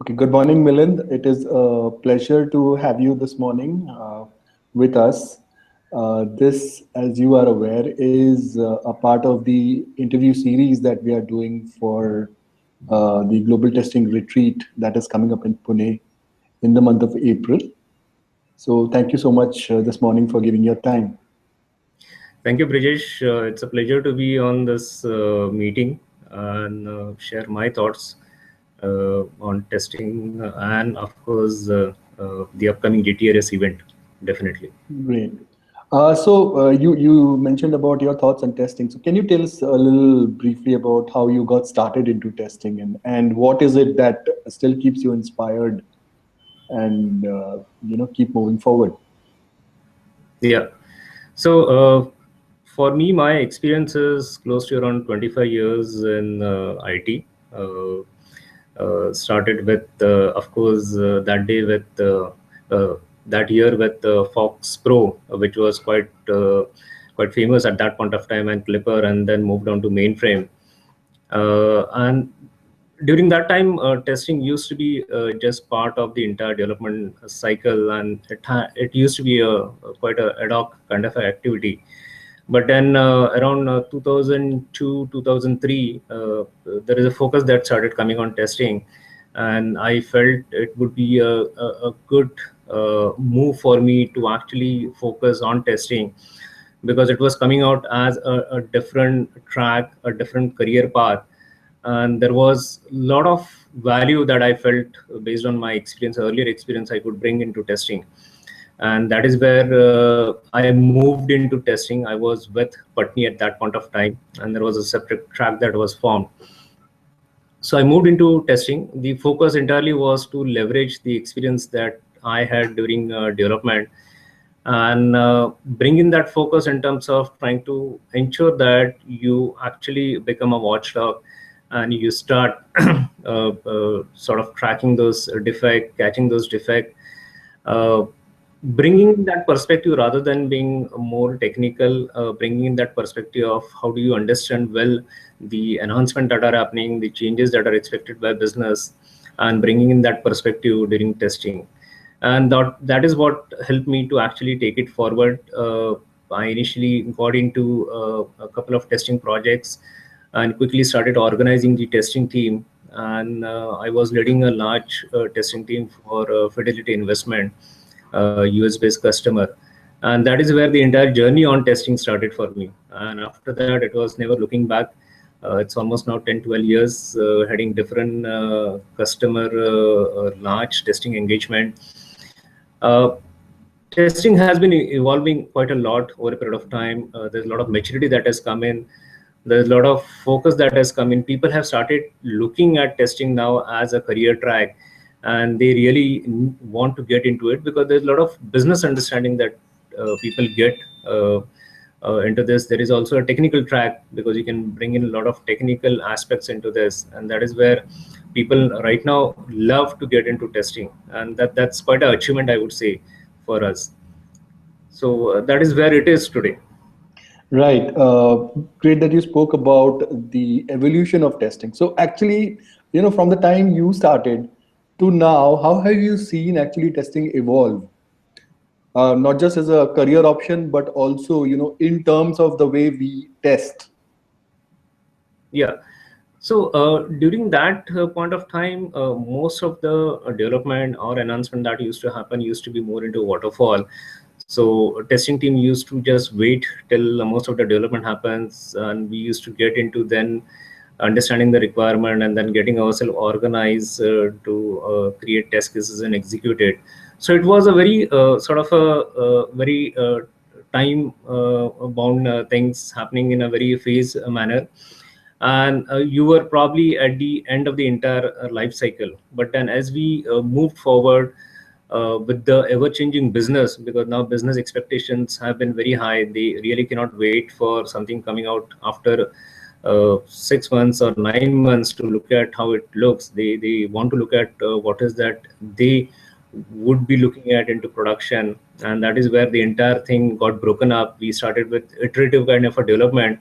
Okay, good morning, Milind. It is a pleasure to have you this morning with us. This, as you are aware, is a part of the interview series that we are doing for the Global Testing Retreat that is coming up in Pune in the month of April. So, thank you so much this morning for giving your time. Thank you, Brijesh. It's a pleasure to be on this meeting and share my thoughts on testing and, of course, the upcoming GTRS event, definitely. Great. So you mentioned about your thoughts on testing. So can you tell us a little briefly about how you got started into testing and what is it that still keeps you inspired and keep moving forward? Yeah. So for me, my experience is close to around 25 years in IT. Started with, of course, that day with that year with Fox Pro, which was quite famous at that point of time, and Clipper, and then moved on to mainframe. And during that time, testing used to be just part of the entire development cycle, and it used to be quite a ad hoc kind of activity. But then around 2002, 2003, there is a focus that started coming on testing, and I felt it would be a good move for me to actually focus on testing, because it was coming out as a different track, a different career path, and there was a lot of value that I felt based on my experience, earlier experience, I could bring into testing. And that is where I moved into testing. I was with Patni at that point of time, and there was a separate track that was formed. So I moved into testing. The focus entirely was to leverage the experience that I had during development, and bring in that focus in terms of trying to ensure that you actually become a watchdog, and you start sort of tracking those defects, catching those defects, uh, bringing in that perspective rather than being more technical, bringing in that perspective of how do you understand well the enhancement that are happening, the changes that are expected by business, and bringing in that perspective during testing. And that is what helped me to actually take it forward. I initially got into a couple of testing projects and quickly started organizing the testing team. And I was leading a large testing team for Fidelity Investment, US-based customer. And that is where the entire journey on testing started for me. And after that, it was never looking back. It's almost now 10, 12 years heading different customer large testing engagement. Uh, Testing has been evolving quite a lot over a period of time. There's a lot of maturity that has come in. There's a lot of focus that has come in. People have started looking at testing now as a career track, and they really want to get into it because there's a lot of business understanding that people get into this. There is also a technical track because you can bring in a lot of technical aspects into this, and that is where people right now love to get into testing, and that's quite an achievement, I would say, for us. So that is where it is today. Right. Great that you spoke about the evolution of testing. So actually, from the time you started to now, how have you seen actually testing evolve? Not just as a career option, but also, in terms of the way we test. Yeah. So during that point of time, most of the development or enhancement that used to happen used to be more into waterfall. So testing team used to just wait till most of the development happens, and we used to get into then understanding the requirement and then getting ourselves organized to create test cases and execute it. So it was a very sort of a very time bound things happening in a very phase manner, and you were probably at the end of the entire life cycle. But then as we moved forward with the ever-changing business, because now business expectations have been very high, they really cannot wait for something coming out after 6 months or 9 months to look at how it looks. They want to look at what is that they would be looking at into production, and that is where the entire thing got broken up. We started with iterative kind of a development,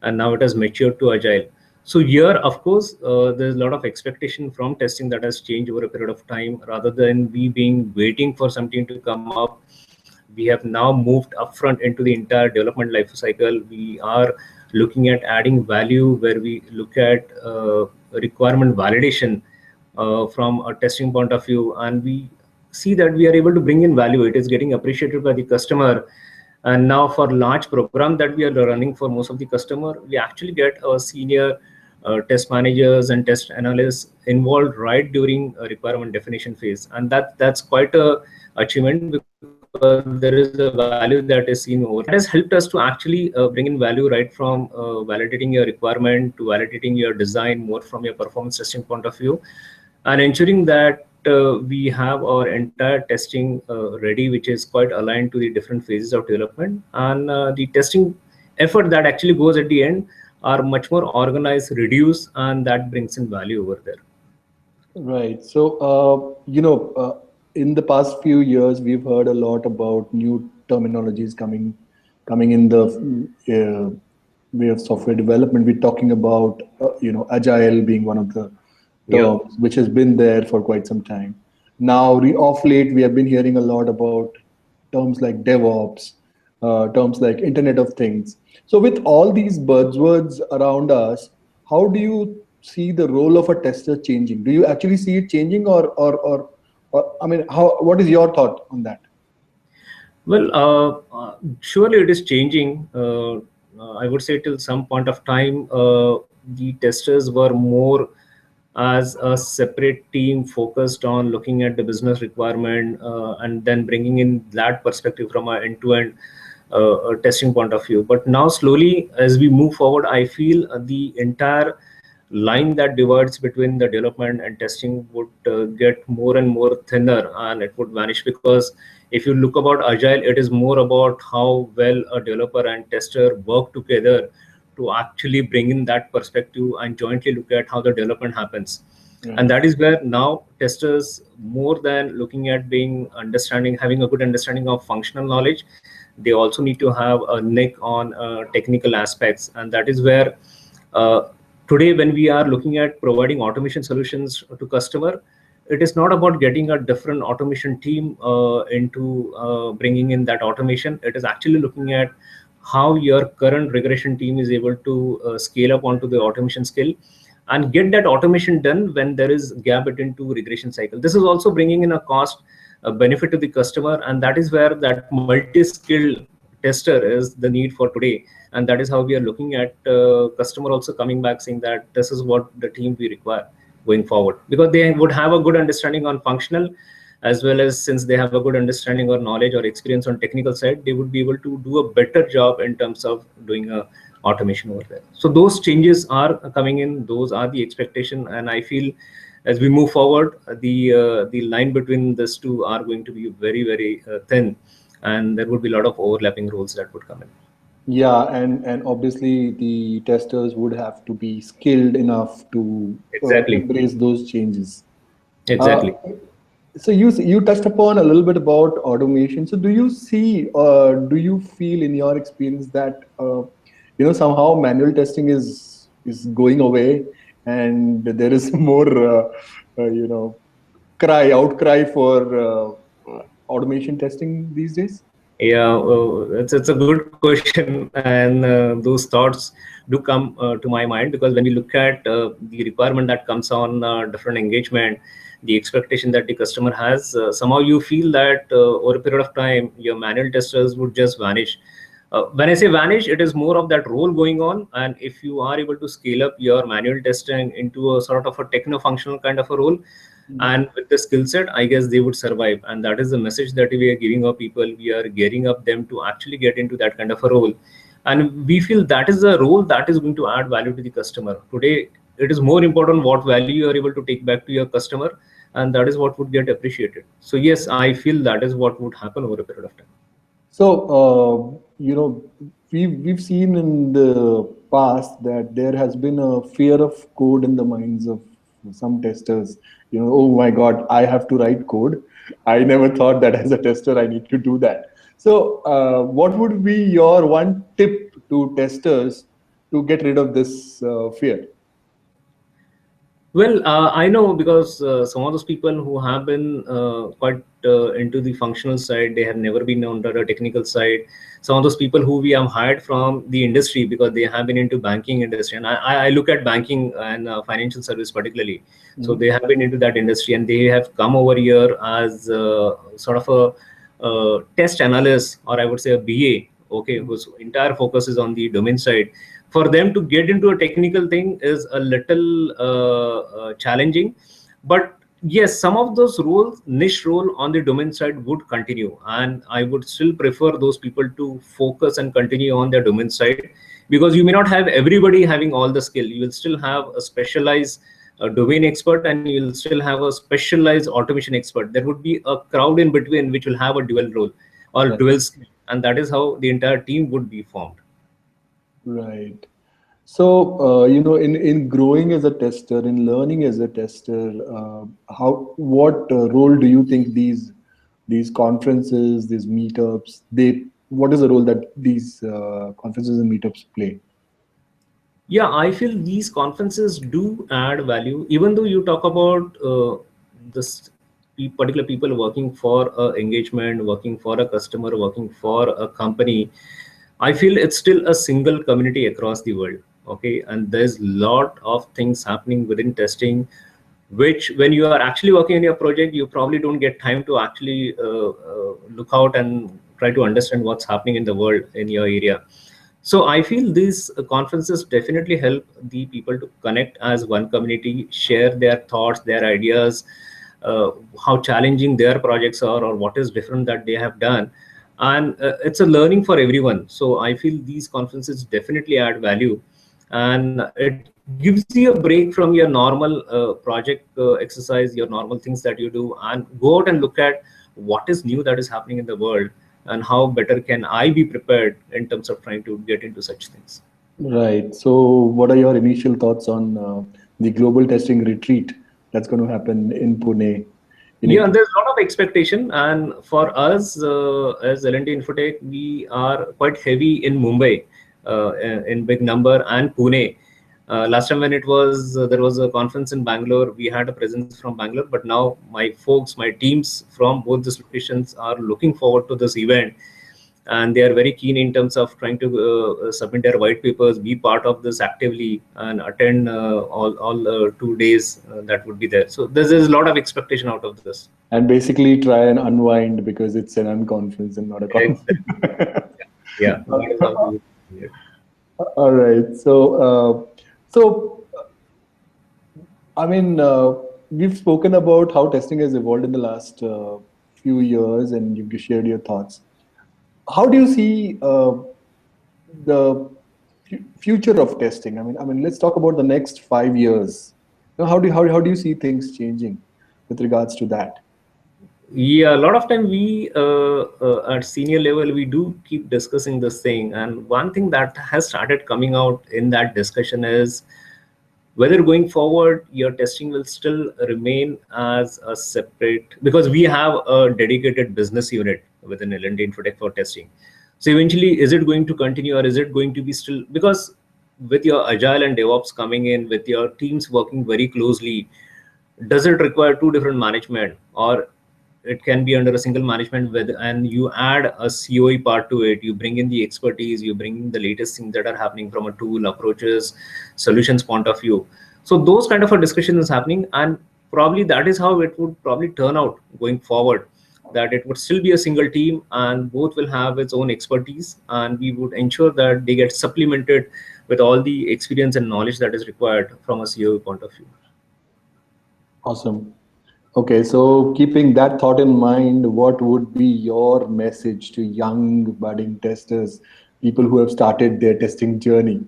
and now it has matured to agile. So here, of course, there's a lot of expectation from testing that has changed over a period of time. Rather than we being waiting for something to come up, we have now moved upfront into the entire development life cycle. We are looking at adding value where we look at requirement validation from a testing point of view, and we see that we are able to bring in value. It is getting appreciated by the customer. And now for large program that we are running for most of the customer, we actually get a senior test managers and test analysts involved right during a requirement definition phase, and that's quite a achievement because there is a value that is seen over. That has helped us to actually bring in value right from validating your requirement to validating your design more from your performance testing point of view, and ensuring that we have our entire testing ready, which is quite aligned to the different phases of development, and the testing effort that actually goes at the end are much more organized, reduced, and that brings in value over there. Right. So, in the past few years, we've heard a lot about new terminologies coming in the way of software development. We're talking about, agile being one of the Yeah. terms which has been there for quite some time. Now, off late, we have been hearing a lot about terms like DevOps, terms like Internet of Things. So, with all these buzzwords around us, how do you see the role of a tester changing? Do you actually see it changing, or I mean, how? What is your thought on that? Well, surely it is changing. I would say till some point of time, the testers were more as a separate team focused on looking at the business requirement and then bringing in that perspective from an end-to-end testing point of view. But now slowly, as we move forward, I feel the entire line that divides between the development and testing would get more and more thinner, and it would vanish, because if you look about agile, it is more about how well a developer and tester work together to actually bring in that perspective and jointly look at how the development happens. And Right. that is where now testers, more than looking at being understanding, having a good understanding of functional knowledge, they also need to have a neck on technical aspects. And that is where uh, today, when we are looking at providing automation solutions to customer, it is not about getting a different automation team into bringing in that automation. It is actually looking at how your current regression team is able to scale up onto the automation skill and get that automation done when there is gap between two regression cycle. This is also bringing in a cost benefit to the customer, and that is where that multi-skilled tester is the need for today. And that is how we are looking at customer also coming back saying that this is what the team we require going forward, because they would have a good understanding on functional, as well as since they have a good understanding or knowledge or experience on technical side, they would be able to do a better job in terms of doing a automation over there. So those changes are coming in, those are the expectation, and I feel as we move forward, the line between these two are going to be very thin, and there would be a lot of overlapping roles that would come in. Yeah, and obviously the testers would have to be skilled enough to Exactly. embrace those changes. Uh, Exactly. so you touched upon a little bit about automation. So do you see, do you feel in your experience that somehow manual testing is going away, and there is more outcry for automation testing these days? Yeah, it's a good question, and those thoughts do come to my mind, because when we look at the requirement that comes on different engagement, the expectation that the customer has, somehow you feel that over a period of time, your manual testers would just vanish. When I say vanish, it is more of that role going on, and if you are able to scale up your manual testing into a sort of a techno-functional kind of a role, and with the skill set, I guess they would survive. And that is the message that we are giving our people. We are gearing up them to actually get into that kind of a role, and we feel that is a role that is going to add value to the customer. Today it is more important what value you are able to take back to your customer, and that is what would get appreciated. So yes, I feel that is what would happen over a period of time. So, we've seen in the past that there has been a fear of code in the minds of some testers. Oh my God, I have to write code. I never thought that as a tester I need to do that. So, what would be your one tip to testers to get rid of this fear? Well, I know because some of those people who have been quite into the functional side, they have never been on the technical side. Some of those people who we have hired from the industry because they have been into banking industry, and I look at banking and financial service particularly. So Mhm. they have been into that industry, and they have come over here as sort of a test analyst, or I would say a BA, okay, whose entire focus is on the domain side. For them to get into a technical thing is a little challenging, but yes, some of those roles, niche role on the domain side would continue, and I would still prefer those people to focus and continue on their domain side, because you may not have everybody having all the skill. You will still have a specialized domain expert, and you will still have a specialized automation expert. There would be a crowd in between which will have a dual role or Right. dual skill, and that is how the entire team would be formed. Right. So, in growing as a tester, in learning as a tester, what role do you think these conferences, these meetups, what is the role that these conferences and meetups play? Yeah, I feel these conferences do add value, even though you talk about this particular people working for a engagement, working for a customer, working for a company. I feel it's still a single community across the world. Okay, and there's lot of things happening within testing, which when you are actually working on your project, you probably don't get time to actually look out and try to understand what's happening in the world in your area. So I feel these conferences definitely help the people to connect as one community, share their thoughts, their ideas, uh, how challenging their projects are, or what is different that they have done. And it's a learning for everyone. So I feel these conferences definitely add value, and it gives you a break from your normal project exercise, your normal things that you do, and go out and look at what is new that is happening in the world, and how better can I be prepared in terms of trying to get into such things. Right. So, what are your initial thoughts on the global testing retreat that's going to happen in Pune in Yeah, April? there's a lot of expectation, and for us as L&T Infotech, we are quite heavy in Mumbai, in big number, and Pune. Last time when it was there was a conference in Bangalore, we had a presence from Bangalore, but now my folks, my teams from both these locations are looking forward to this event, and they are very keen in terms of trying to submit their white papers, be part of this actively, and attend all 2 days that would be there. So there's a lot of expectation out of this. And basically try and unwind because it's an unconference and not a conference. Exactly. Yeah, that is how we would do it. All right. So I mean, we've spoken about how testing has evolved in the last few years, and you've shared your thoughts. How do you see the future of testing? I mean, let's talk about the next 5 years. How do you see things changing with regards to that? Yeah, a lot of time we at senior level we do keep discussing this thing, and one thing that has started coming out in that discussion is whether going forward your testing will still remain as a separate, because we have a dedicated business unit within L&D Infotech for testing. So eventually, is it going to continue, or is it going to be still, because with your agile and DevOps coming in, with your teams working very closely, does it require two different management, or it can be under a single management with, and you add a COE part to it, you bring in the expertise, you bring in the latest things that are happening from a tool approaches solutions point of view. So those kind of a discussion is happening, and probably that is how it would probably turn out going forward, that it would still be a single team and both will have its own expertise, and we would ensure that they get supplemented with all the experience and knowledge that is required from a COE point of view. Awesome. Okay, so keeping that thought in mind, what would be your message to young budding testers, people who have started their testing journey?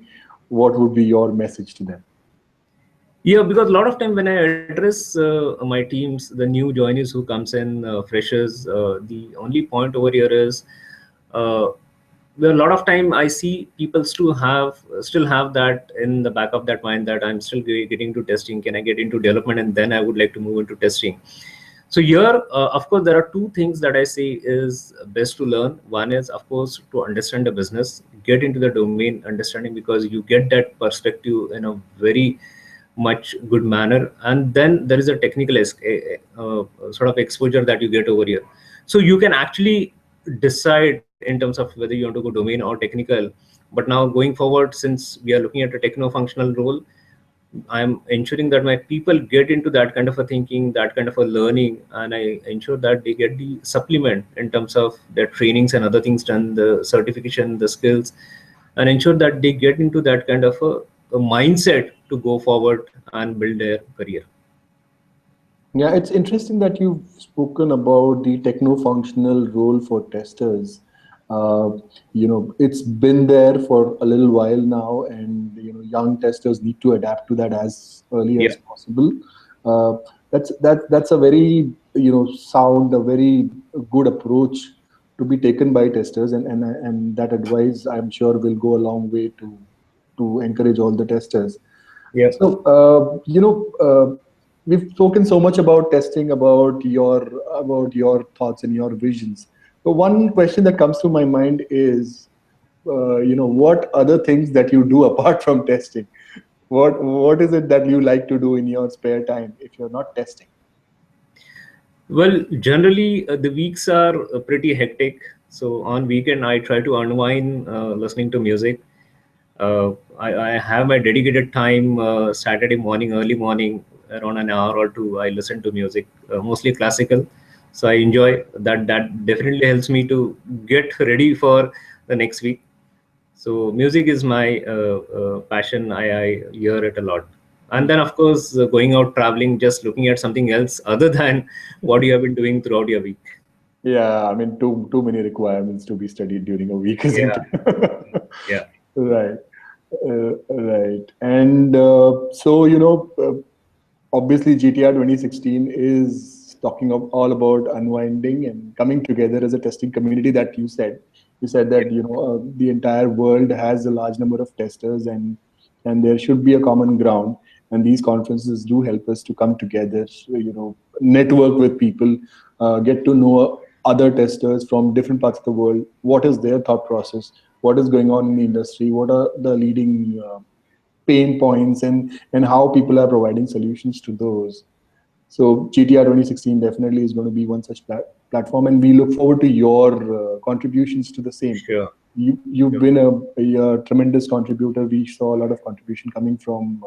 What would be your message to them? Yeah, because a lot of time when I address my teams, the new joinees who comes in, freshers, the only point over here is uh, where a lot of time I see people still have that in the back of that mind, that I'm still getting to testing. Can I get into development and then I would like to move into testing? So here, of course, there are two things that I say is best to learn. One is, of course, to understand the business, get into the domain understanding, because you get that perspective in a very much good manner, and then there is a technical sort of exposure that you get over here. So you can actually decide in terms of whether you want to go domain or technical. But now going forward, since we are looking at a techno functional role, I'm ensuring that my people get into that kind of a thinking, that kind of a learning, and I ensure that they get the supplement in terms of their trainings and other things done, the certification, the skills, and ensure that they get into that kind of a mindset to go forward and build their career. Yeah, it's interesting that you've spoken about the techno-functional role for testers. Uh, it's been there for a little while now, and young testers need to adapt to that as early Yeah, as possible. Uh, that's a very sound, a very good approach to be taken by testers, and that advice I'm sure will go a long way to encourage all the testers. yeah. So, we've spoken so much about testing, about your thoughts and your visions. But one question that comes to my mind is, what other things that you do apart from testing? What is it that you like to do in your spare time if you're not testing? Well, generally the weeks are pretty hectic. So on weekend, I try to unwind listening to music. I have my dedicated time Saturday morning, early morning, around an hour or two. I listen to music, mostly classical. So I enjoy that. That definitely helps me to get ready for the next week. So music is my passion. I hear it a lot. And then of course going out traveling, just looking at something else other than what you have been doing throughout your week. Yeah, I mean, too many requirements to be studied during a week, isn't Yeah, it? yeah, Right. Right. And so, obviously GTR 2016 is talking of all about unwinding and coming together as a testing community that you said yeah, that the entire world has a large number of testers, and there should be a common ground, and these conferences do help us to come together, network with people, get to know other testers from different parts of the world, what is their thought process, what is going on in the industry, what are the leading pain points, and how people are providing solutions to those. So GTR 2016 definitely is going to be one such platform, and we look forward to your contributions to the same. sure, You've sure. been a tremendous contributor. We saw a lot of contribution coming from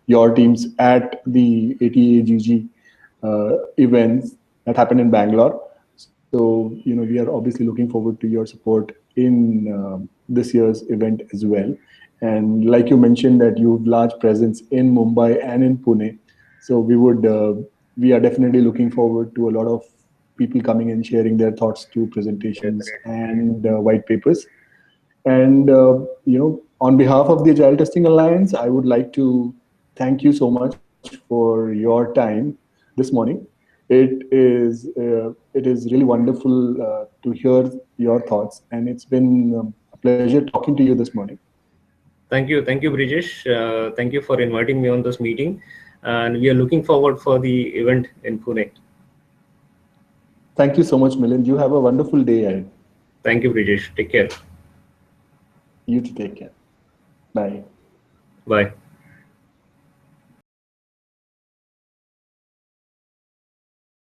your teams at the ATAGG events that happened in Bangalore. So we are obviously looking forward to your support in this year's event as well. And like you mentioned that you have large presence in Mumbai and in Pune, so we are definitely looking forward to a lot of people coming and sharing their thoughts to presentations Definitely. and white papers. And on behalf of the Agile Testing Alliance, I would like to thank you so much for your time this morning. It is really wonderful to hear your thoughts, and it's been a pleasure talking to you this morning. Thank you, Brijesh. Thank you for inviting me on this meeting, and we are looking forward for the event in Pune. Thank you so much, Milind. You have a wonderful day ahead. Thank you, Brijesh. Take care. You to take care. Bye. Bye.